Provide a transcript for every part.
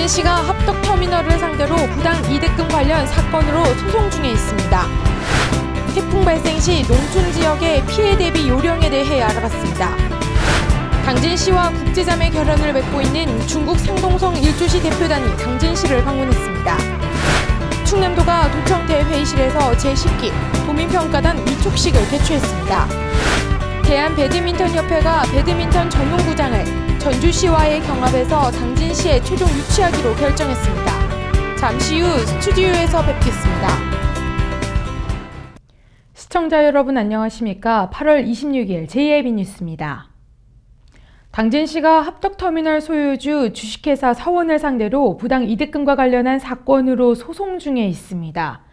당진시가 합덕터미널을 상대로 부당 이득금 관련 사건으로 소송 중에 있습니다. 태풍 발생 시 농촌 지역의 피해 대비 요령에 대해 알아봤습니다. 당진시와 국제자매 결연을 맺고 있는 중국 상동성 일조시 대표단이 당진시를 방문했습니다. 충남도가 도청대 회의실에서 제10기 도민평가단 위촉식을 개최했습니다. 대한배드민턴협회가 배드민턴 전용구장을 전주시와의 경합에서 당진시에 최종 유치하기로 결정했습니다. 잠시 후 스튜디오에서 뵙겠습니다. 시청자 여러분 안녕하십니까? 8월 26일 JIB 뉴스입니다. 당진시가 합덕터미널 소유주 주식회사 서원을 상대로 부당 이득금과 관련한 사건으로 소송 중에 있습니다.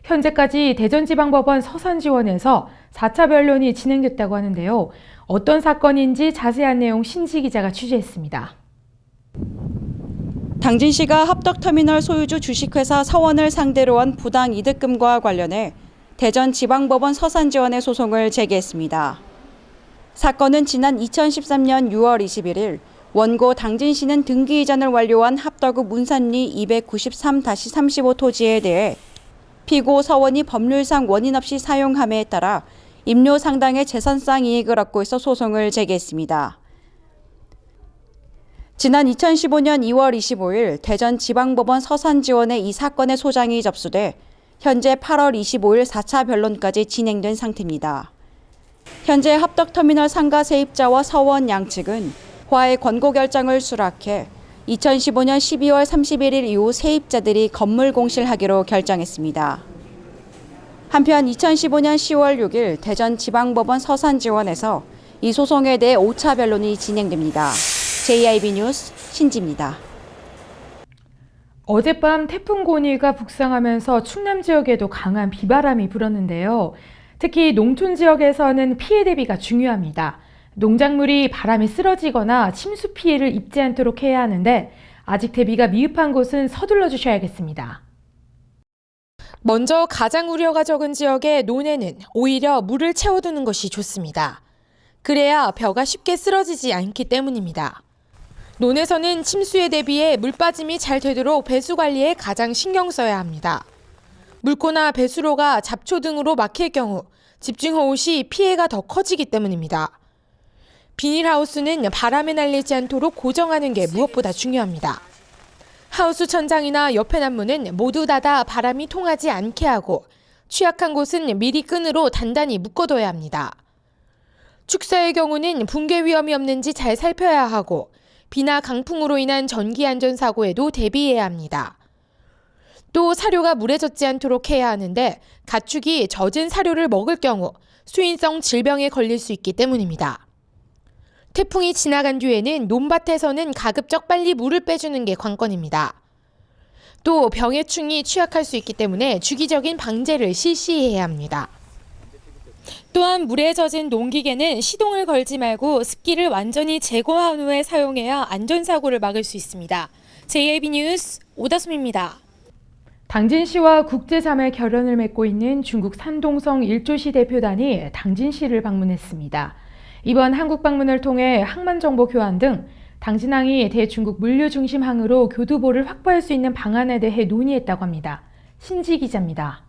현재까지 대전지방법원 서산지원에서 4차 변론이 진행됐다고 하는데요. 어떤 사건인지 자세한 내용 신지 기자가 취재했습니다. 당진시가 합덕터미널 소유주 주식회사 서원을 상대로 한 부당 이득금과 관련해 대전지방법원 서산지원에 소송을 제기했습니다. 사건은 지난 2013년 6월 21일 원고 당진시는 등기 이전을 완료한 합덕읍 문산리 293-35 토지에 대해 피고 서원이 법률상 원인 없이 사용함에 따라 임료 상당의 재산상 이익을 얻고 있어 소송을 제기했습니다. 지난 2015년 2월 25일 대전지방법원 서산지원에 이 사건의 소장이 접수돼 현재 8월 25일 4차 변론까지 진행된 상태입니다. 현재 합덕터미널 상가 세입자와 서원 양측은 화해 권고 결정을 수락해 2015년 12월 31일 이후 세입자들이 건물 공실하기로 결정했습니다. 한편 2015년 10월 6일 대전지방법원 서산지원에서 이 소송에 대해 5차 변론이 진행됩니다. JIB 뉴스 신지입니다. 어젯밤 태풍 고니가 북상하면서 충남 지역에도 강한 비바람이 불었는데요. 특히 농촌 지역에서는 피해 대비가 중요합니다. 농작물이 바람에 쓰러지거나 침수 피해를 입지 않도록 해야 하는데 아직 대비가 미흡한 곳은 서둘러 주셔야겠습니다. 먼저 가장 우려가 적은 지역의 논에는 오히려 물을 채워두는 것이 좋습니다. 그래야 벼가 쉽게 쓰러지지 않기 때문입니다. 논에서는 침수에 대비해 물 빠짐이 잘 되도록 배수 관리에 가장 신경 써야 합니다. 물고나 배수로가 잡초 등으로 막힐 경우 집중호우 시 피해가 더 커지기 때문입니다. 비닐하우스는 바람에 날리지 않도록 고정하는 게 무엇보다 중요합니다. 하우스 천장이나 옆에 난문은 모두 닫아 바람이 통하지 않게 하고 취약한 곳은 미리 끈으로 단단히 묶어둬야 합니다. 축사의 경우는 붕괴 위험이 없는지 잘 살펴야 하고 비나 강풍으로 인한 전기 안전사고에도 대비해야 합니다. 또 사료가 물에 젖지 않도록 해야 하는데 가축이 젖은 사료를 먹을 경우 수인성 질병에 걸릴 수 있기 때문입니다. 태풍이 지나간 뒤에는 논밭에서는 가급적 빨리 물을 빼주는 게 관건입니다. 또 병해충이 취약할 수 있기 때문에 주기적인 방제를 실시해야 합니다. 또한 물에 젖은 농기계는 시동을 걸지 말고 습기를 완전히 제거한 후에 사용해야 안전사고를 막을 수 있습니다. JIB 뉴스 오다솜입니다. 당진시와 국제자매 결연을 맺고 있는 중국 산동성 일조시 대표단이 당진시를 방문했습니다. 이번 한국 방문을 통해 항만정보 교환 등 당진항이 대중국 물류 중심 항으로 교두보를 확보할 수 있는 방안에 대해 논의했다고 합니다. 신지 기자입니다.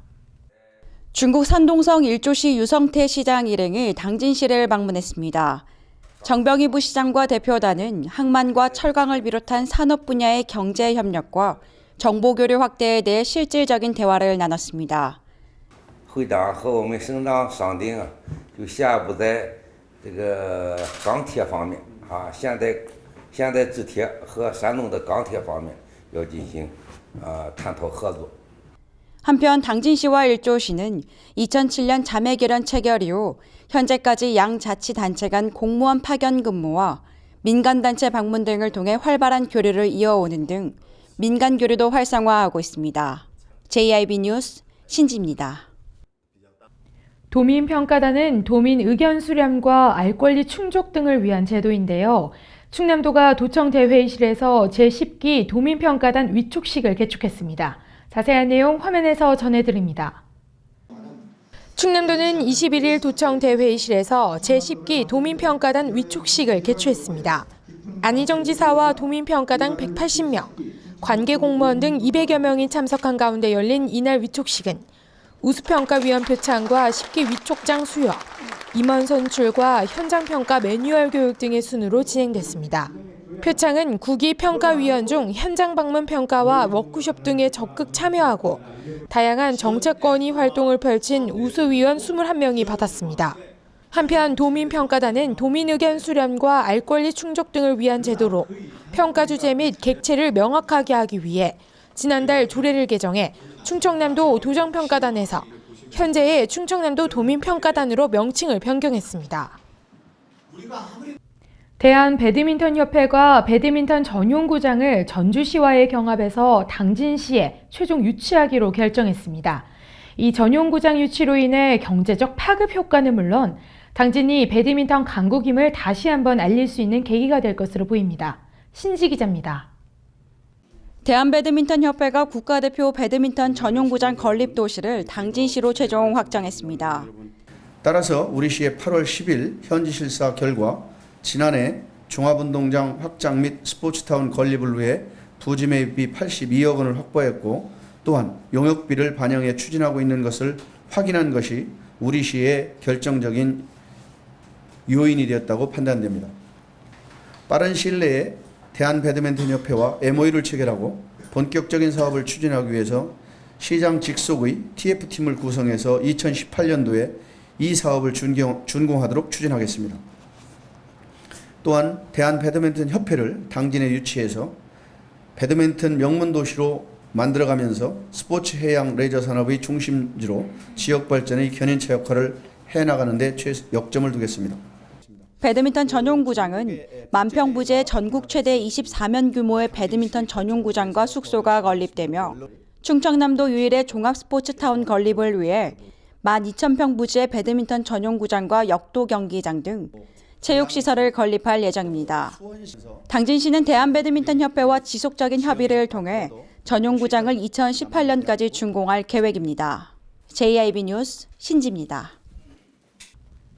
중국 산동성 일조시 유성태 시장 일행이 당진시를 방문했습니다. 정병희 부시장과 대표단은 항만과 철강을 비롯한 산업 분야의 경제 협력과 정보 교류 확대에 대해 실질적인 대화를 나눴습니다. 会长和我们省长商定啊，就下一步在这个钢铁方面啊，现代制铁和山东的钢铁方面要进行探讨合作。 한편 당진시와 일조시는 2007년 자매 결연 체결 이후 현재까지 양 자치단체 간 공무원 파견 근무와 민간단체 방문 등을 통해 활발한 교류를 이어오는 등 민간 교류도 활성화하고 있습니다. JIB 뉴스 신지입니다. 도민평가단은 도민 의견 수렴과 알 권리 충족 등을 위한 제도인데요. 충남도가 도청대회의실에서 제10기 도민평가단 위촉식을 개축했습니다. 자세한 내용 화면에서 전해드립니다. 충남도는 21일 도청대회의실에서 제10기 도민평가단 위촉식을 개최했습니다. 안희정 지사와 도민평가단 180명, 관계 공무원 등 200여 명이 참석한 가운데 열린 이날 위촉식은 우수평가위원 표창과 10기 위촉장 수여, 임원 선출과 현장평가 매뉴얼 교육 등의 순으로 진행됐습니다. 표창은 9기 평가위원 중 현장 방문 평가와 워크숍 등에 적극 참여하고 다양한 정책 건의 활동을 펼친 우수위원 21명이 받았습니다. 한편 도민평가단은 도민 의견 수렴과 알 권리 충족 등을 위한 제도로 평가 주제 및 객체를 명확하게 하기 위해 지난달 조례를 개정해 충청남도 도정평가단에서 현재의 충청남도 도민평가단으로 명칭을 변경했습니다. 대한배드민턴협회가 배드민턴 전용구장을 전주시와의 경합에서 당진시에 최종 유치하기로 결정했습니다. 이 전용구장 유치로 인해 경제적 파급 효과는 물론 당진이 배드민턴 강국임을 다시 한번 알릴 수 있는 계기가 될 것으로 보입니다. 신지 기자입니다. 대한배드민턴협회가 국가대표 배드민턴 전용구장 건립 도시를 당진시로 최종 확정했습니다. 따라서 우리 시의 8월 10일 현지 실사 결과 지난해 종합운동장 확장 및 스포츠타운 건립을 위해 부지 매입비 82억 원을 확보했고 또한 용역비를 반영해 추진하고 있는 것을 확인한 것이 우리 시의 결정적인 요인이 되었다고 판단됩니다. 빠른 시일 내에 대한배드민턴협회와 MOU를 체결하고 본격적인 사업을 추진하기 위해서 시장 직속의 TF팀을 구성해서 2018년도에 이 사업을 준공하도록 추진하겠습니다. 또한 대한배드민턴협회를 당진에 유치해서 배드민턴 명문도시로 만들어가면서 스포츠 해양 레저 산업의 중심지로 지역 발전의 견인차 역할을 해나가는 데 역점을 두겠습니다. 배드민턴 전용구장은 만평부지의 전국 최대 24면 규모의 배드민턴 전용구장과 숙소가 건립되며 충청남도 유일의 종합스포츠타운 건립을 위해 12,000평 부지의 배드민턴 전용구장과 역도 경기장 등 체육시설을 건립할 예정입니다. 당진시는 대한배드민턴협회와 지속적인 협의를 통해 전용구장을 2018년까지 준공할 계획입니다. JIB 뉴스 신지입니다.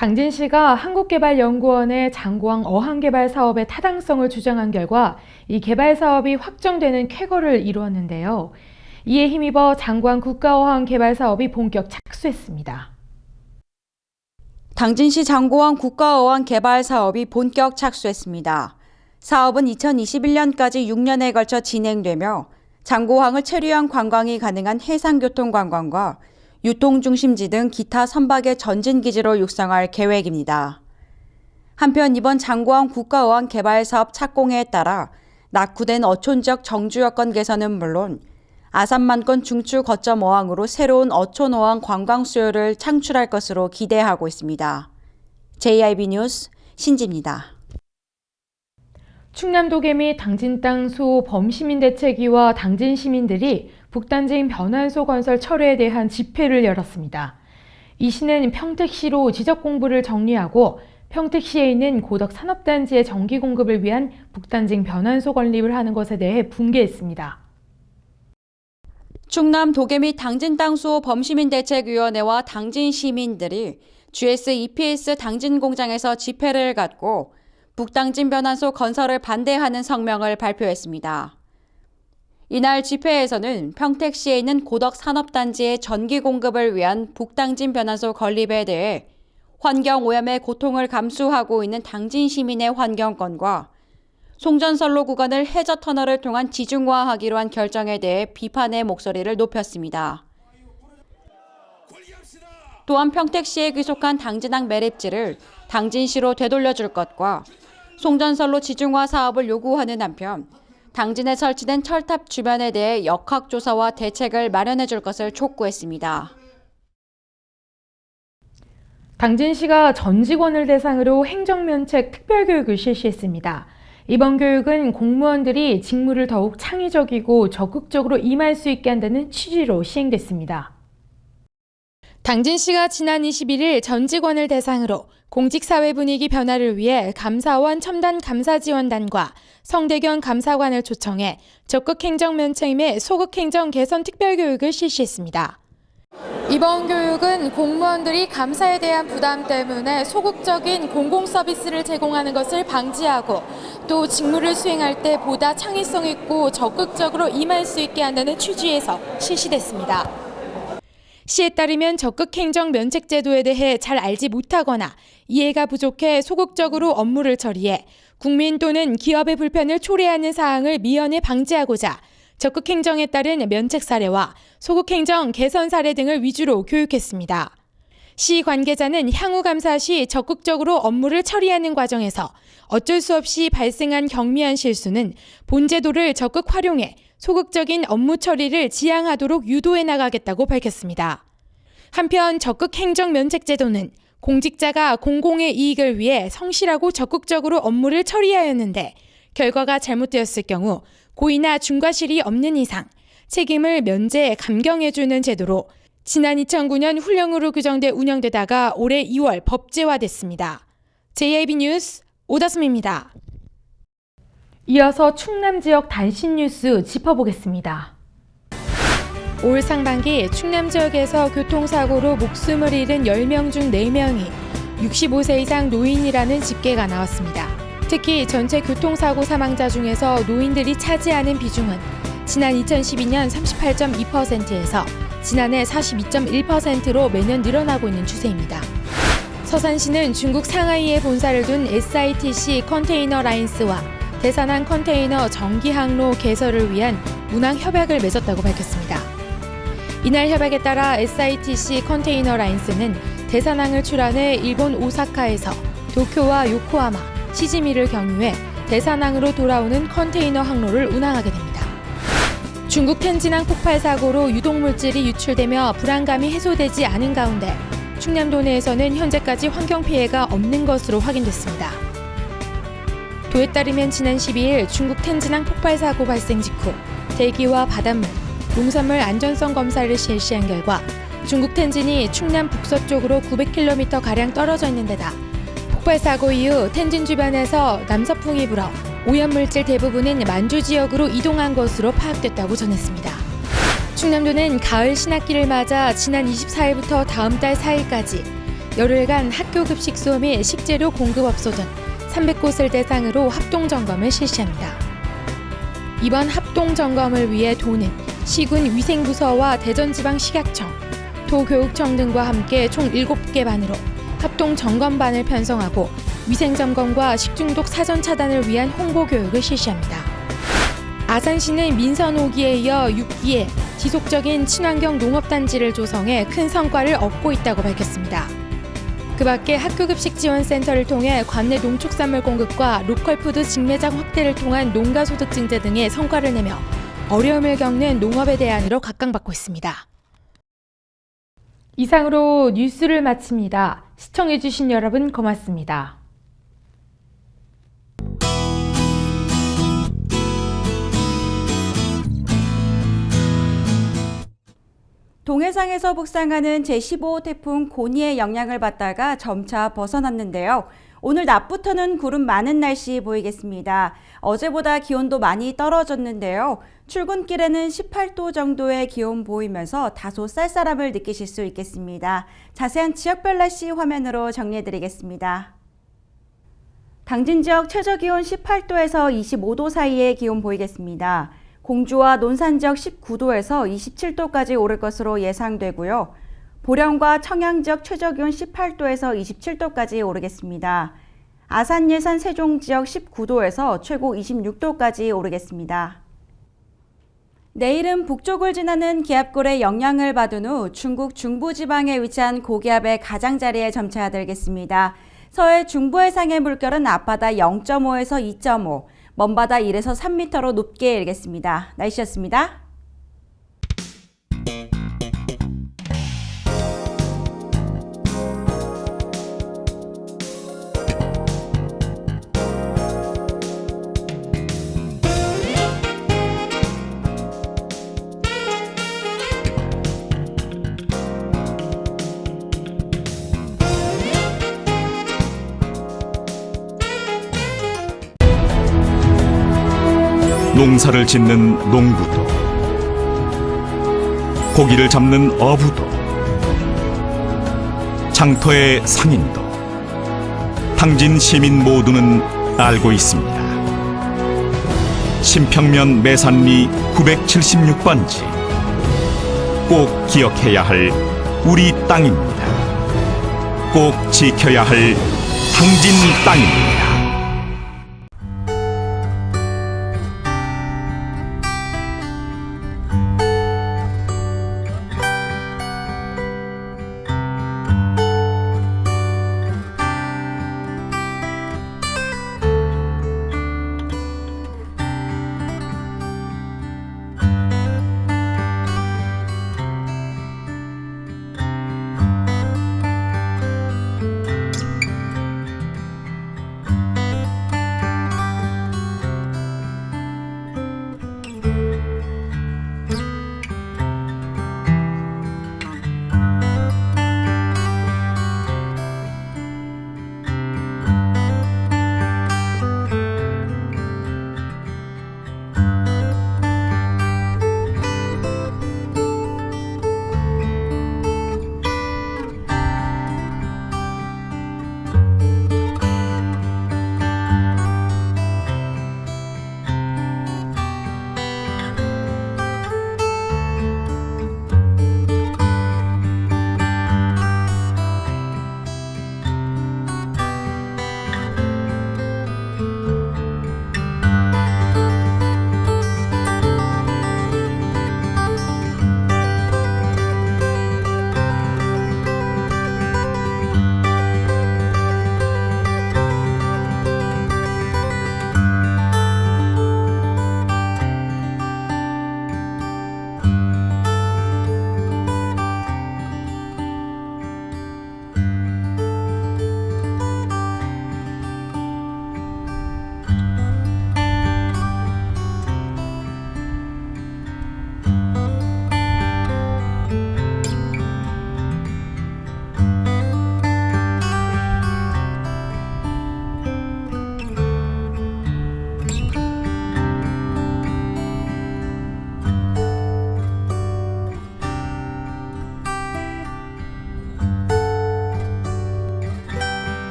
당진시가 한국개발연구원의 장고항 어항개발 사업의 타당성을 주장한 결과 이 개발 사업이 확정되는 쾌거를 이루었는데요. 이에 힘입어 장고항 국가어항 개발 사업이 본격 착수했습니다. 당진시 장고항 국가어항 개발 사업이 본격 착수했습니다. 사업은 2021년까지 6년에 걸쳐 진행되며 장고항을 체류형 관광이 가능한 해상교통 관광과 유통중심지 등 기타 선박의 전진기지로 육성할 계획입니다. 한편 이번 장고항 국가어항 개발 사업 착공에 따라 낙후된 어촌 지역 정주 여건 개선은 물론 아산만권 중추 거점 어항으로 새로운 어촌 어항 관광 수요를 창출할 것으로 기대하고 있습니다. JIB 뉴스 신지입니다. 충남도계 및 당진 땅 수호 범시민 대책위와 당진 시민들이 북단진 변환소 건설 철회에 대한 집회를 열었습니다. 이 시는 평택시로 지적 공부를 정리하고 평택시에 있는 고덕 산업단지의 전기 공급을 위한 북단진 변환소 건립을 하는 것에 대해 분개했습니다. 충남 도계 및 당진 땅 수호 범시민대책위원회와 당진 시민들이 GS EPS 당진 공장에서 집회를 갖고 북당진 변환소 건설을 반대하는 성명을 발표했습니다. 이날 집회에서는 평택시에 있는 고덕 산업단지의 전기 공급을 위한 북당진 변환소 건립에 대해 환경오염의 고통을 감수하고 있는 당진 시민의 환경권과 송전선로 구간을 해저 터널을 통한 지중화하기로 한 결정에 대해 비판의 목소리를 높였습니다. 또한 평택시에 귀속한 당진항 매립지를 당진시로 되돌려줄 것과 송전선로 지중화 사업을 요구하는 한편 당진에 설치된 철탑 주변에 대해 역학조사와 대책을 마련해 줄 것을 촉구했습니다. 당진시가 전 직원을 대상으로 행정면책 특별교육을 실시했습니다. 이번 교육은 공무원들이 직무를 더욱 창의적이고 적극적으로 임할 수 있게 한다는 취지로 시행됐습니다. 당진시가 지난 21일 전 직원을 대상으로 공직사회 분위기 변화를 위해 감사원 첨단 감사지원단과 성대견 감사관을 초청해 적극 행정 면책 및 소극 행정 개선 특별교육을 실시했습니다. 이번 교육은 공무원들이 감사에 대한 부담 때문에 소극적인 공공 서비스를 제공하는 것을 방지하고 또 직무를 수행할 때 보다 창의성 있고 적극적으로 임할 수 있게 한다는 취지에서 실시됐습니다. 시에 따르면 적극 행정 면책 제도에 대해 잘 알지 못하거나 이해가 부족해 소극적으로 업무를 처리해 국민 또는 기업의 불편을 초래하는 사항을 미연에 방지하고자 적극 행정에 따른 면책 사례와 소극 행정 개선 사례 등을 위주로 교육했습니다. 시 관계자는 향후 감사 시 적극적으로 업무를 처리하는 과정에서 어쩔 수 없이 발생한 경미한 실수는 본 제도를 적극 활용해 소극적인 업무 처리를 지향하도록 유도해 나가겠다고 밝혔습니다. 한편 적극 행정 면책 제도는 공직자가 공공의 이익을 위해 성실하고 적극적으로 업무를 처리하였는데 결과가 잘못되었을 경우 고의나 중과실이 없는 이상 책임을 면제, 감경해주는 제도로 지난 2009년 훈령으로 규정돼 운영되다가 올해 2월 법제화됐습니다. JIB 뉴스 오다솜입니다. 이어서 충남 지역 단신 뉴스 짚어보겠습니다. 올 상반기 충남 지역에서 교통사고로 목숨을 잃은 10명 중 4명이 65세 이상 노인이라는 집계가 나왔습니다. 특히 전체 교통사고 사망자 중에서 노인들이 차지하는 비중은 지난 2012년 38.2%에서 지난해 42.1%로 매년 늘어나고 있는 추세입니다. 서산시는 중국 상하이에 본사를 둔 SITC 컨테이너 라인스와 대산항 컨테이너 정기항로 개설을 위한 문항 협약을 맺었다고 밝혔습니다. 이날 협약에 따라 SITC 컨테이너 라인스는 대산항을 출항해 일본 오사카에서 도쿄와 요코하마, 시즈미를 경유해 대산항으로 돌아오는 컨테이너 항로를 운항하게 됩니다. 중국 텐진항 폭발 사고로 유독물질이 유출되며 불안감이 해소되지 않은 가운데 충남도 내에서는 현재까지 환경 피해가 없는 것으로 확인됐습니다. 도에 따르면 지난 12일 중국 텐진항 폭발 사고 발생 직후 대기와 바닷물, 농산물 안전성 검사를 실시한 결과 중국 텐진이 충남 북서쪽으로 900km가량 떨어져 있는 데다 폭발 사고 이후 텐진 주변에서 남서풍이 불어 오염물질 대부분은 만주 지역으로 이동한 것으로 파악됐다고 전했습니다. 충남도는 가을 신학기를 맞아 지난 24일부터 다음 달 4일까지 열흘간 학교 급식소 및 식재료 공급업소 등 300곳을 대상으로 합동점검을 실시합니다. 이번 합동점검을 위해 도는 시군 위생부서와 대전지방식약청, 도교육청 등과 함께 총 7개 반으로 합동점검반을 편성하고 위생점검과 식중독 사전 차단을 위한 홍보교육을 실시합니다. 아산시는 민선 5기에 이어 6기에 지속적인 친환경 농업단지를 조성해 큰 성과를 얻고 있다고 밝혔습니다. 그 밖에 학교급식지원센터를 통해 관내 농축산물 공급과 로컬푸드 직매장 확대를 통한 농가소득 증대 등의 성과를 내며 어려움을 겪는 농업에 대안으로 각광받고 있습니다. 이상으로 뉴스를 마칩니다. 시청해주신 여러분 고맙습니다. 동해상에서 북상하는 제15호 태풍 고니의 영향을 받다가 점차 벗어났는데요. 오늘 낮부터는 구름 많은 날씨 보이겠습니다. 어제보다 기온도 많이 떨어졌는데요. 출근길에는 18도 정도의 기온 보이면서 다소 쌀쌀함을 느끼실 수 있겠습니다. 자세한 지역별 날씨 화면으로 정리해드리겠습니다. 당진 지역 최저기온 18도에서 25도 사이의 기온 보이겠습니다. 공주와 논산 지역 19도에서 27도까지 오를 것으로 예상되고요. 보령과 청양 지역 최저기온 18도에서 27도까지 오르겠습니다. 아산, 예산, 세종 지역 19도에서 최고 26도까지 오르겠습니다. 내일은 북쪽을 지나는 기압골의 영향을 받은 후 중국 중부지방에 위치한 고기압의 가장자리에 점차들겠습니다. 서해 중부 해상의 물결은 앞바다 0.5에서 2.5, 먼바다 1에서 3m로 높게 일겠습니다. 날씨였습니다. 농사를 짓는 농부도, 고기를 잡는 어부도, 장터의 상인도 당진 시민 모두는 알고 있습니다. 신평면 매산리 976번지 꼭 기억해야 할 우리 땅입니다. 꼭 지켜야 할 당진 땅입니다.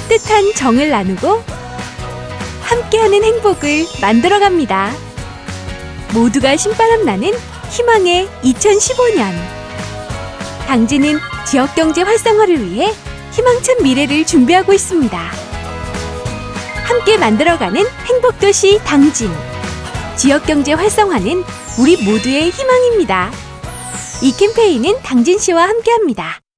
따뜻한 정을 나누고 함께하는 행복을 만들어갑니다. 모두가 신바람 나는 희망의 2015년. 당진은 지역경제 활성화를 위해 희망찬 미래를 준비하고 있습니다. 함께 만들어가는 행복도시 당진. 지역경제 활성화는 우리 모두의 희망입니다. 이 캠페인은 당진시와 함께합니다.